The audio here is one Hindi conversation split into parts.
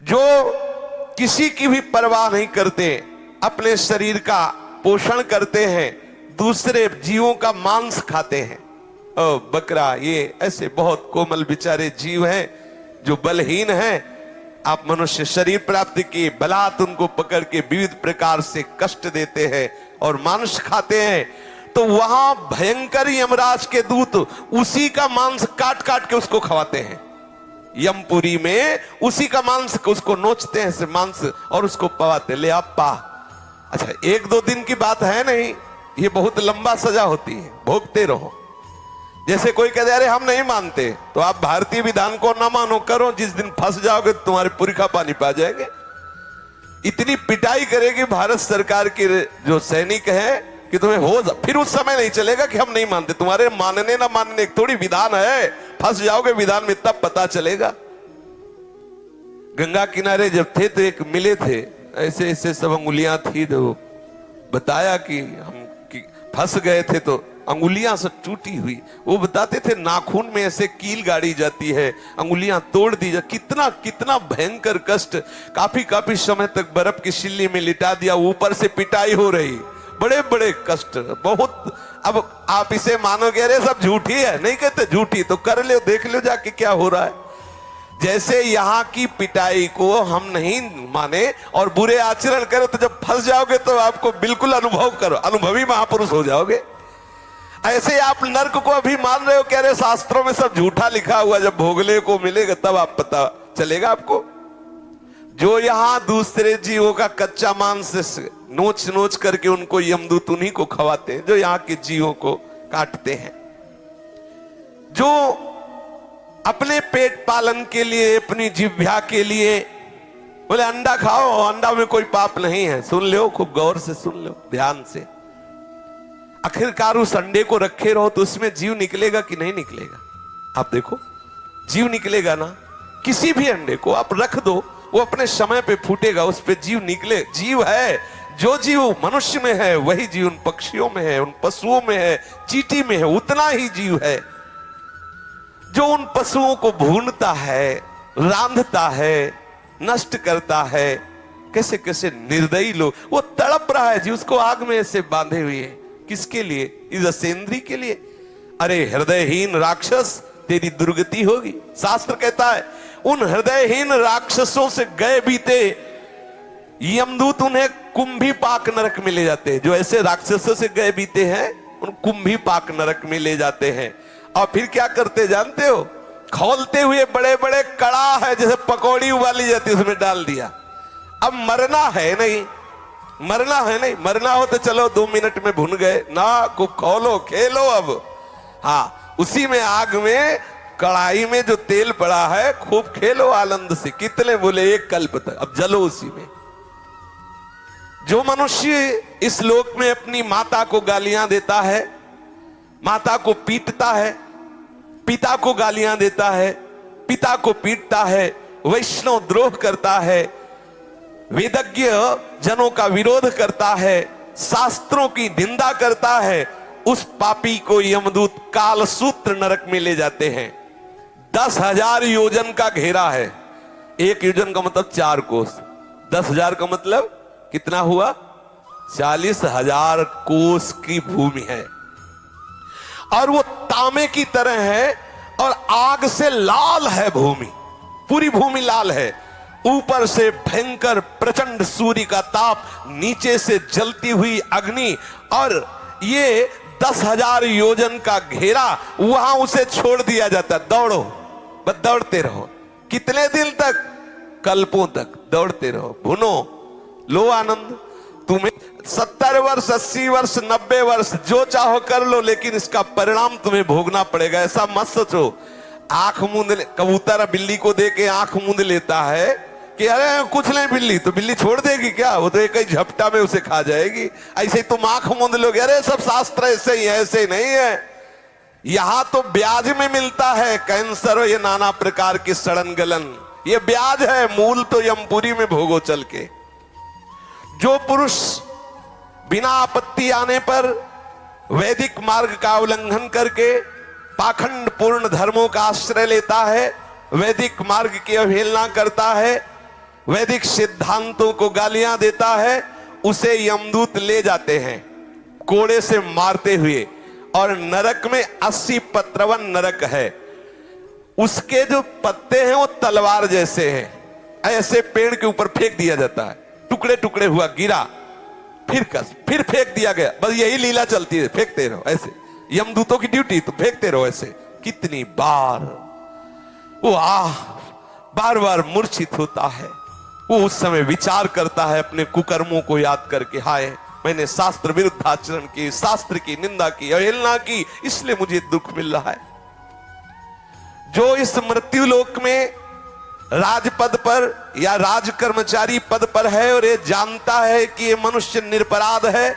जो किसी की भी परवाह नहीं करते, अपने शरीर का पोषण करते हैं, दूसरे जीवों का मांस खाते हैं। ओ बकरा, ये ऐसे बहुत कोमल बेचारे जीव हैं जो बलहीन हैं। आप मनुष्य शरीर प्राप्त किए, बलात् उनको पकड़ के विविध प्रकार से कष्ट देते हैं और मांस खाते हैं। तो वहां भयंकर यमराज के दूत उसी का मांस काट काट के उसको खवाते हैं। यमपुरी में उसी का मांस उसको नोचते हैं से मांस और उसको पवाते, ले आप पा। अच्छा, एक दो दिन की बात है नहीं, ये बहुत लंबा सजा होती है, भोगते रहो। जैसे कोई कहते अरे हम नहीं मानते, तो आप भारतीय विधान को ना मानो, करो, जिस दिन फंस जाओगे तो तुम्हारे पुरखा पानी पा जाएंगे। इतनी पिटाई करेगी भारत सरकार के जो सैनिक है कि तुम्हें फिर उस समय नहीं चलेगा कि हम नहीं मानते। तुम्हारे मानने ना मानने एक थोड़ी विधान है, फंस जाओगे विधान में तब पता चलेगा। गंगा किनारे जब थे तो एक मिले थे, ऐसे ऐसे सब अंगुलियां थी, तो बताया कि हम फंस गए थे तो अंगुलियां सब टूटी हुई। वो बताते थे नाखून में ऐसे कील गाड़ी जाती है, अंगुलियां तोड़ दी जाती। कितना कितना भयंकर कष्ट। काफी काफी समय तक बर्फ की सिल्ली में लिटा दिया, ऊपर से पिटाई हो रही, बड़े बड़े कष्ट बहुत। अब आप इसे मानोगे अरे सब झूठी है, नहीं कहते झूठी, तो कर लो, देख लो जाके क्या हो रहा है। जैसे यहाँ की पिटाई को हम नहीं माने और बुरे आचरण करो, तो जब फंस जाओगे तो आपको बिल्कुल अनुभव करो, अनुभवी महापुरुष हो जाओगे। ऐसे आप नर्क को अभी मान रहे हो कि अरे शास्त्रों में सब झूठा लिखा हुआ, जब भोगले को मिलेगा तब आप पता चलेगा आपको। जो यहां दूसरे जीवों का कच्चा मांस नोच नोच करके उनको यमदूत उन्हीं को खवाते हैं, जो यहाँ के जीवों को काटते हैं। जो अपने पेट पालन के लिए, अपनी जिह्वा के लिए बोले अंडा खाओ, अंडा में कोई पाप नहीं है। सुन लो, खूब गौर से सुन लो, ध्यान से। आखिरकार उस अंडे को रखे रहो तो उसमें जीव निकलेगा कि नहीं निकलेगा? आप देखो, जीव निकलेगा ना। किसी भी अंडे को आप रख दो, वो अपने समय पे फूटेगा, उस पे जीव निकले। जीव है, जो जीव मनुष्य में है वही जीव उन पक्षियों में है, उन पशुओं में है, चींटी में है, उतना ही जीव है। जो उन पशुओं को भूनता है, रांधता है, नष्ट करता है। कैसे कैसे निर्दयी लोग, वो तड़प रहा है जी, उसको आग में ऐसे बांधे हुए है। किसके लिए? इस असेंद्री के लिए। अरे हृदयहीन राक्षस, तेरी दुर्गति होगी। शास्त्र कहता है उन हृदयहीन राक्षसों से गए बीते यमदूत उन्हें कुंभी पाक नरक में ले जाते हैं। जो ऐसे राक्षसों से गए बीते हैं उन कुंभी पाक नरक में ले जाते हैं। और फिर क्या करते जानते हो? खोलते हुए बड़े बड़े कड़ा है, जैसे पकौड़ी उबाली जाती है, उसमें डाल दिया। अब मरना है नहीं, मरना है नहीं, मरना हो तो चलो 2 मिनट में भुन गए ना, खूब खोलो, खेलो। अब हाँ, उसी में आग में, कढ़ाई में जो तेल पड़ा है, खूब खेलो आनंद से। कितने बोले? 1 कल्प तक। अब जलो उसी में। जो मनुष्य इस लोक में अपनी माता को गालियां देता है, माता को पीटता है, पिता को गालियां देता है, पिता को पीटता है, वैष्णव द्रोह करता है, वेदज्ञ जनों का विरोध करता है, शास्त्रों की निंदा करता है, उस पापी को यमदूत कालसूत्र नरक में ले जाते हैं। 10,000 योजन का घेरा है। 1 योजन का मतलब 4 कोस। 10,000 का मतलब कितना हुआ? 40,000 कोस की भूमि है। और वो तांबे की तरह है और आग से लाल है भूमि, पूरी भूमि लाल है। ऊपर से भयंकर प्रचंड सूर्य का ताप, नीचे से जलती हुई अग्नि, और ये 10,000 योजन का घेरा, वहां उसे छोड़ दिया जाता। दौड़ो, बस दौड़ते रहो। कितने दिन तक? कल्पों तक दौड़ते रहो, भुनो, लो आनंद। तुम्हें 70 वर्ष, 80 वर्ष, 90 वर्ष जो चाहो कर लो, लेकिन इसका परिणाम तुम्हें भोगना पड़ेगा। ऐसा मत सोचो। आंख मूंद, कबूतर बिल्ली को दे के आंख मूंद लेता है कि अरे कुछ नहीं बिल्ली, तो बिल्ली छोड़ देगी क्या? वो तो एक ही झपटा में उसे खा जाएगी। ऐसे ही तुम आंख मूंद लोगे, अरे सब शास्त्र ऐसे ही है। ऐसे नहीं है। यहां तो ब्याज में मिलता है कैंसर और ये नाना प्रकार की सड़न गलन, ये ब्याज है। मूल तो यमपुरी में भोगो चल के। जो पुरुष बिना आपत्ति आने पर वैदिक मार्ग का उल्लंघन करके पाखंड पूर्ण धर्मों का आश्रय लेता है, वैदिक मार्ग की अवहेलना करता है, वैदिक सिद्धांतों को गालियां देता है, उसे यमदूत ले जाते हैं कोड़े से मारते हुए, और नरक में 80 पत्रवन नरक है। उसके जो पत्ते हैं वो तलवार जैसे हैं, ऐसे पेड़ के ऊपर फेंक दिया जाता है, टुकड़े टुकड़े हुआ, गिरा, फिर फेंक दिया गया। बस यही लीला चलती है, फेंकते रहो ऐसे, यमदूतों की ड्यूटी, तो फेंकते रहो ऐसे। कितनी बार वो बार बार मूर्छित होता है। वो उस समय विचार करता है अपने कुकर्मों को याद करके, हाय मैंने शास्त्र विरुद्ध आचरण की, शास्त्र की निंदा की, अवहेलना की, इसलिए मुझे दुख मिल रहा है। जो इस मृत्यु लोक में राजपद पर या राज कर्मचारी पद पर है और ये जानता है कि ये मनुष्य निरपराध है,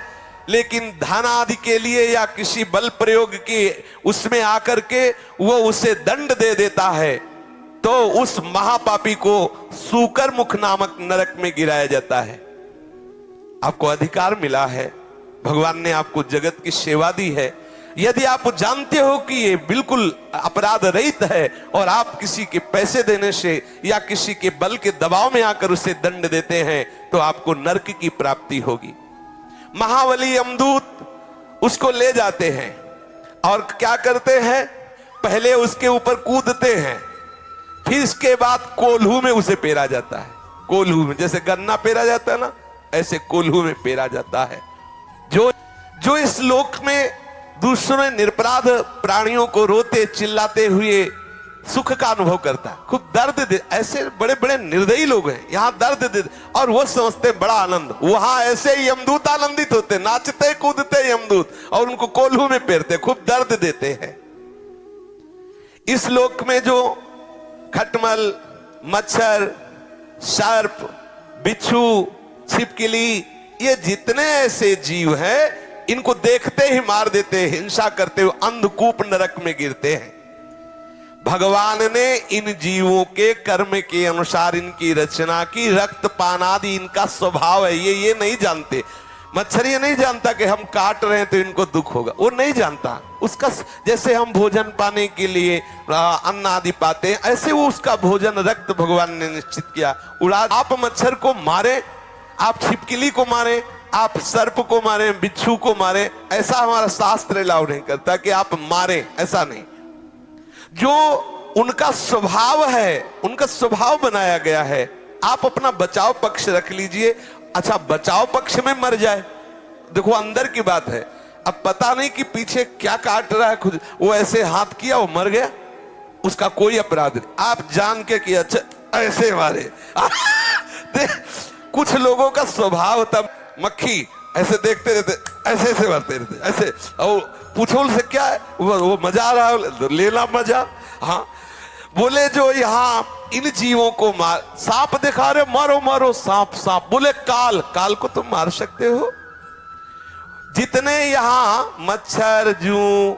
लेकिन धन आदि के लिए या किसी बल प्रयोग के उसमें आकर के वो उसे दंड दे देता है, तो उस महापापी को सूकर मुख नामक नरक में गिराया जाता है। आपको अधिकार मिला है, भगवान ने आपको जगत की सेवा दी है। यदि आप जानते हो कि ये बिल्कुल अपराध रहित है और आप किसी के पैसे देने से या किसी के बल के दबाव में आकर उसे दंड देते हैं, तो आपको नरक की प्राप्ति होगी। महाबली यमदूत उसको ले जाते हैं और क्या करते हैं, पहले उसके ऊपर कूदते हैं, फिर इसके बाद कोल्हू में उसे पेरा जाता है। कोल्हू में, जैसे गन्ना पेरा जाता है ना, ऐसे कोल्हू में पेरा जाता है। जो इस लोक में दूसरे निरपराध प्राणियों को रोते चिल्लाते हुए सुख का अनुभव करता है, खूब दर्द दे, ऐसे बड़े बड़े निर्दयी लोग हैं, यहाँ दर्द दे और वो समझते बड़ा आनंद। वहां ऐसे ही यमदूत आनंदित होते, नाचते कूदते यमदूत, और उनको कोल्हू में पेरते, खूब दर्द देते हैं। इस लोक में जो खटमल, मच्छर, सर्प, बिच्छू, छिपकली, ये जितने ऐसे जीव हैं, इनको देखते ही मार देते हैं, हिंसा करते हुए अंधकूप नरक में गिरते हैं। भगवान ने इन जीवों के कर्म के अनुसार इनकी रचना की। रक्तपान आदि इनका स्वभाव है, ये नहीं जानते। मच्छर ये नहीं जानता कि हम काट रहे हैं तो इनको दुख होगा, वो नहीं जानता। उसका जैसे हम भोजन पाने के लिए अन्न आदि पाते हैं, ऐसे वो उसका भोजन रक्त भगवान ने निश्चित किया। उड़ा, आप मच्छर को मारे, आप छिपकली को मारे, आप सर्प को मारे, बिच्छू को मारे, ऐसा हमारा शास्त्र अलाउ नहीं करता कि आप मारे, ऐसा नहीं। जो उनका स्वभाव है, उनका स्वभाव बनाया गया है। आप अपना बचाव पक्ष रख लीजिए। अच्छा, बचाव पक्ष में मर जाए, देखो अंदर की बात है। अब पता नहीं कि पीछे क्या काट रहा है, खुद वो ऐसे हाथ किया, वो मर गया, उसका कोई अपराध नहीं। आप जान के कि अच्छा ऐसे मारे कुछ लोगों का स्वभाव तब, मक्खी ऐसे देखते रहते, ऐसे ऐसे मरते रहते, ऐसे, और पूछो से क्या है, वो मजा आ रहा है, लेना मजा। हाँ, बोले जो यहाँ इन जीवों को मार, सांप दिखा रहे, मारो मारो सांप सांप, बोले काल को तुम मार सकते हो। जितने यहाँ मच्छर, जू,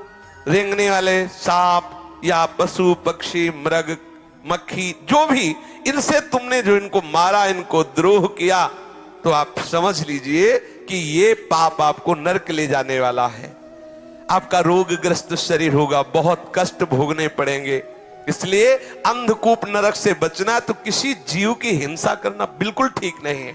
रेंगने वाले सांप या पशु पक्षी, मृग, मक्खी, जो भी, इनसे तुमने जो इनको मारा, इनको द्रोह किया, तो आप समझ लीजिए कि ये पाप आपको नरक ले जाने वाला है। आपका रोगग्रस्त शरीर होगा, बहुत कष्ट भोगने पड़ेंगे। इसलिए अंधकूप नरक से बचना है तो किसी जीव की हिंसा करना बिल्कुल ठीक नहीं है।